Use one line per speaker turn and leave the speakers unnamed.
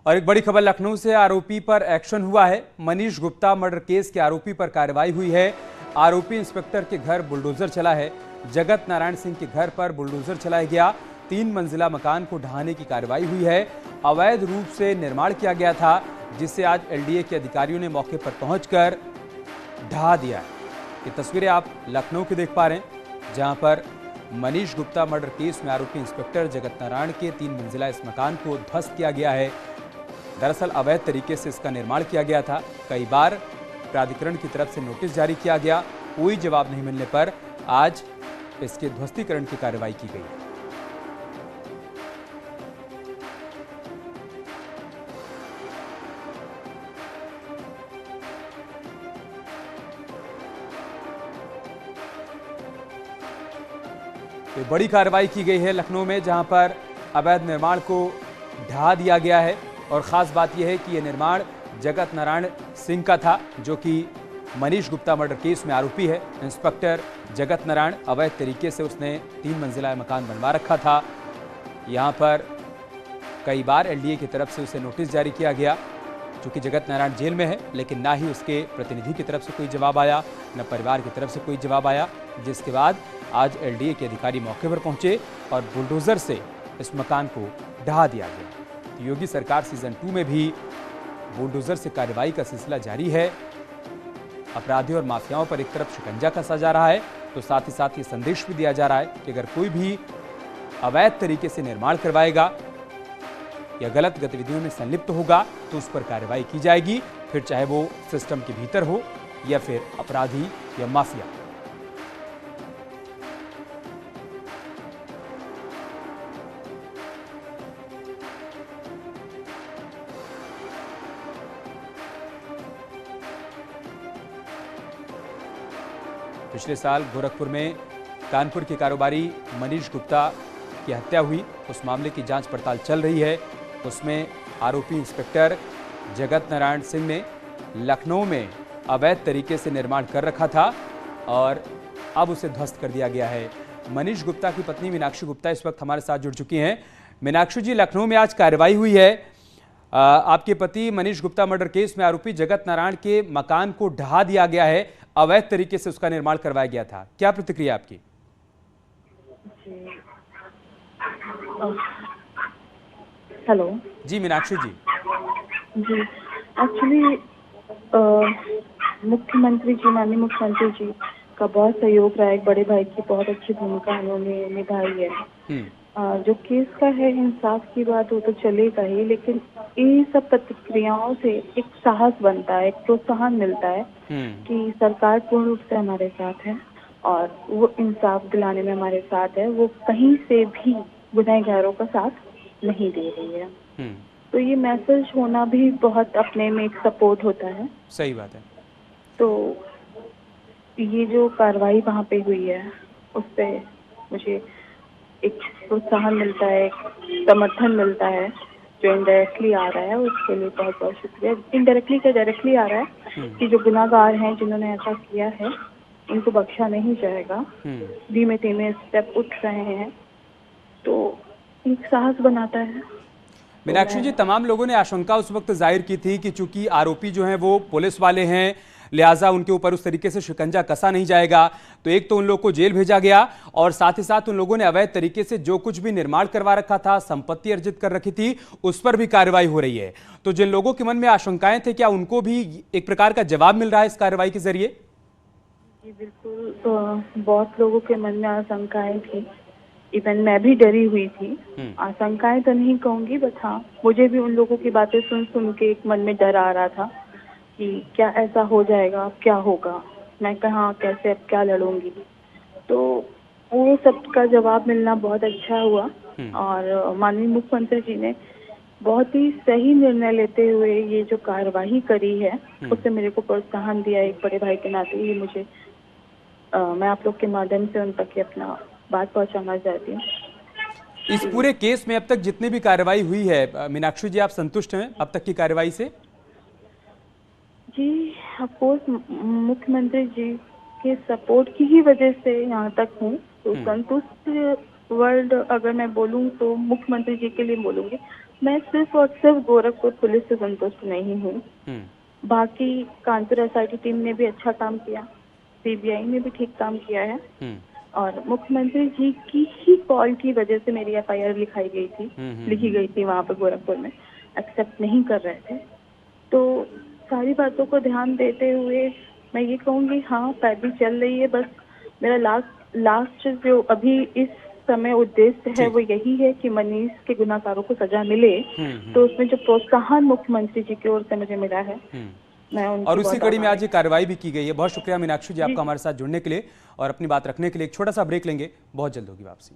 और एक बड़ी खबर लखनऊ से आरोपी पर एक्शन हुआ है। मनीष गुप्ता मर्डर केस के आरोपी पर कार्रवाई हुई है। आरोपी इंस्पेक्टर के घर बुलडोजर चला है। जगत नारायण सिंह के घर पर बुलडोजर चलाया गया। 3 मंजिला मकान को ढहाने की कार्रवाई हुई है। अवैध रूप से निर्माण किया गया था, जिसे आज एलडीए के अधिकारियों ने मौके पर पहुंचकर ढहा दिया है। ये तस्वीरें आप लखनऊ की देख पा रहे हैं, जहां पर मनीष गुप्ता मर्डर केस में आरोपी इंस्पेक्टर जगत नारायण के 3 मंजिला इस मकान को ध्वस्त किया गया है। दरअसल अवैध तरीके से इसका निर्माण किया गया था। कई बार प्राधिकरण की तरफ से नोटिस जारी किया गया, कोई जवाब नहीं मिलने पर आज इसके ध्वस्तीकरण की कार्रवाई की गई है। तो बड़ी कार्रवाई की गई है लखनऊ में, जहां पर अवैध निर्माण को ढहा दिया गया है। और ख़ास बात यह है कि यह निर्माण जगत नारायण सिंह का था, जो कि मनीष गुप्ता मर्डर केस में आरोपी है। इंस्पेक्टर जगत नारायण अवैध तरीके से उसने 3 मंजिला मकान बनवा रखा था। यहां पर कई बार एलडीए की तरफ से उसे नोटिस जारी किया गया। चूँकि जगत नारायण जेल में है, लेकिन ना ही उसके प्रतिनिधि की तरफ से कोई जवाब आया, न परिवार की तरफ से कोई जवाब आया, जिसके बाद आज एलडीए के अधिकारी मौके पर पहुंचे और बुलडोजर से इस मकान को ढहा दिया गया। योगी सरकार सीजन 2 में भी बुलडोजर से कार्रवाई का सिलसिला जारी है। अपराधियों और माफियाओं पर एक तरफ शिकंजा कसा जा रहा है, तो साथ ही साथ ये संदेश भी दिया जा रहा है कि अगर कोई भी अवैध तरीके से निर्माण करवाएगा या गलत गतिविधियों में संलिप्त होगा तो उस पर कार्रवाई की जाएगी, फिर चाहे वो सिस्टम के भीतर हो या फिर अपराधी या माफिया। पिछले साल गोरखपुर में कानपुर के कारोबारी मनीष गुप्ता की हत्या हुई, उस मामले की जांच पड़ताल चल रही है। उसमें आरोपी इंस्पेक्टर जगत नारायण सिंह ने लखनऊ में अवैध तरीके से निर्माण कर रखा था और अब उसे ध्वस्त कर दिया गया है। मनीष गुप्ता की पत्नी मीनाक्षी गुप्ता इस वक्त हमारे साथ जुड़ चुकी हैं। मीनाक्षी जी, लखनऊ में आज कार्रवाई हुई है। आपके पति मनीष गुप्ता मर्डर केस में आरोपी जगत नारायण के मकान को ढहा दिया गया है, अवैध तरीके से उसका निर्माण करवाया गया था, क्या प्रतिक्रिया आपकी?
हेलो
जी मीनाक्षी जी।
जी, एक्चुअली मुख्यमंत्री जी, माननीय मुख्यमंत्री जी का बहुत सहयोग रहा है। एक बड़े भाई की बहुत अच्छी भूमिका उन्होंने निभाई है। जो केस का है, इंसाफ की बात हो तो चलेगा ही, लेकिन इन सब प्रतिक्रियाओं से एक साहस बनता है, एक प्रोत्साहन मिलता है कि सरकार पूर्ण रूप से हमारे साथ है और वो इंसाफ दिलाने में हमारे साथ है। वो कहीं से भी गुनहगारों का साथ नहीं दे रही है। तो ये मैसेज होना भी बहुत अपने में एक सपोर्ट होता है।
सही बात है।
तो ये जो कार्रवाई वहाँ पे हुई है, उससे मुझे एक प्रोत्साहन मिलता है, एक समर्थन मिलता है। जो इनडायरेक्टली आ रहा है उसके लिए बहुत बहुत शुक्रिया। इनडायरेक्टली का डायरेक्टली आ रहा है कि जो गुनाहगार हैं, जिन्होंने ऐसा किया है, इनको बख्शा नहीं जाएगा। धीमे धीमे स्टेप उठ रहे हैं, तो एक साहस बनाता है।
मीनाक्षी जी, तमाम लोगों ने आशंका उस वक्त जाहिर की थी कि चूंकि आरोपी जो हैं वो पुलिस वाले हैं, लिहाजा उनके ऊपर उस तरीके से शिकंजा कसा नहीं जाएगा। तो एक तो उन लोगों को जेल भेजा गया और साथ ही साथ उन लोगों ने अवैध तरीके से जो कुछ भी निर्माण करवा रखा था, संपत्ति अर्जित कर रखी थी, उस पर भी कार्रवाई हो रही है। तो जिन लोगों के मन में आशंकाएं थे, क्या उनको भी एक प्रकार का जवाब मिल रहा है इस कार्रवाई के जरिए?
जी बिल्कुल, बहुत लोगों के मन में आशंकाएं थी। इवन मैं भी डरी हुई थी। आशंकाएं तो नहीं कहूंगी, बट हाँ, मुझे भी उन लोगों की बातें सुन सुन के एक मन में डर आ रहा था कि क्या ऐसा हो जाएगा, अब क्या होगा, मैं कहाँ कैसे अब क्या लड़ूंगी। तो वो सब का जवाब मिलना बहुत अच्छा हुआ और माननीय मुख्यमंत्री जी ने बहुत ही सही निर्णय लेते हुए ये जो कार्यवाही करी है, उससे मेरे को प्रोत्साहन दिया एक बड़े भाई के नाते। ये मुझे मैं आप लोग के माध्यम से उन तक अपना बात पहुंचाना चाहती हूँ।
इस पूरे केस में अब तक जितनी भी कार्रवाई हुई है, मीनाक्षी जी, आप संतुष्ट हैं अब तक की कार्रवाई से?
जी, अफकोर्स मुख्यमंत्री जी के सपोर्ट की ही वजह से यहाँ तक हूँ। तो संतुष्ट वर्ड अगर मैं बोलूँ तो मुख्यमंत्री जी के लिए बोलूँगी। मैं सिर्फ और सिर्फ गोरखपुर पुलिस से संतुष्ट नहीं हूँ। बाकी कानपुर एसआईटी टीम ने भी अच्छा काम किया, सीबीआई ने भी ठीक काम किया है और मुख्यमंत्री जी की ही कॉल की वजह से मेरी एफआईआर लिखी गई थी वहाँ पर गोरखपुर में, एक्सेप्ट नहीं कर रहे थे। तो सारी बातों को ध्यान देते हुए मैं ये कहूँगी, हाँ पैरवी चल रही है। बस मेरा लास्ट जो अभी इस समय उद्देश्य है वो यही है कि मनीष के गुनाहगारों को सजा मिले। तो उसमें जो प्रोत्साहन मुख्यमंत्री जी की ओर से मुझे मिला है, मैं
और उसी कड़ी में आज ये कार्रवाई भी की गई है। बहुत शुक्रिया मीनाक्षी जी आपका हमारे साथ जुड़ने के लिए और अपनी बात रखने के लिए। एक छोटा सा ब्रेक लेंगे, बहुत जल्द होगी वापसी।